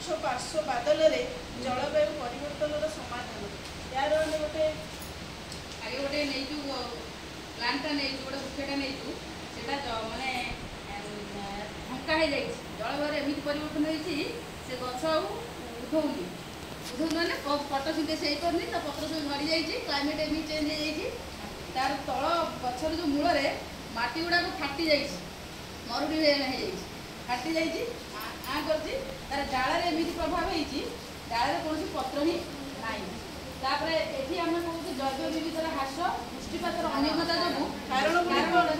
तुच्छ पार्श्व बादल जलवायु परिवर्तन समाधान यार आगे गोटे नहीं प्लांटा नहीं गोटे वृक्षटा नहीं माने ढंका हो जाए जलवायु एमती परिवर्तन होती से गछ उठौनी मैंने फोटोसिंथेसिस हो पारनी तो पत्र सब झड़ी जाइए क्लाइमेट एमती चेंज हो जाइए तार तल गचर जो मूल माटी गुड़ाक फाटी जाइए मरुड़ी फाटी जाइए आ कर तार डाल एमती प्रभाव होती डाल कौन पत्र ही ना तापर ये आम कहूँ जैव विविधर ह्रास वृष्टिपातर अनियमता जो कारण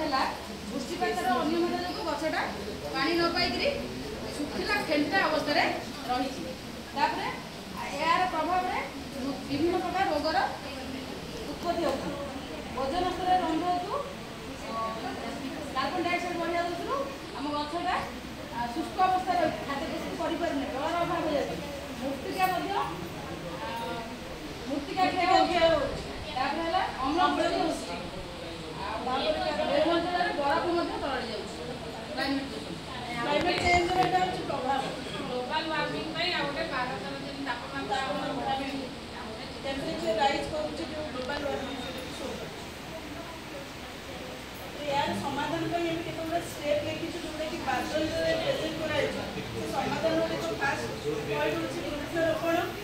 है वृष्टिपातर अनियमता जो गछटा पा न पाई शुखिला खेन्टा अवस्था रही यार प्रभाव विभिन्न प्रकार रोगर उत्पत्ति होती ओजन स्तर रंग हेतु कार्बन डाइऑक्साइड बढ़िया दृष्टि आम गछटा शुष्क अवस्था रही खाद्य प्रस्तुत करें जलर अभाव हो मृत्तिका मृत्तिका क्षय अम्ल बृष्टि बरफ तल क्लाइमेट चेंज प्रभाव ग्लोबल वार्मिंग गोटे भारत तापमात्रा टेम्परेचर राइज कर ग्लोबल वार्मिंग यार समाधान केतगुड़ा स्टेप लिखी जोटा कि बादल प्रेजेंट कराई समाधान फास्ट पॉइंट हूँ वृक्षरोपण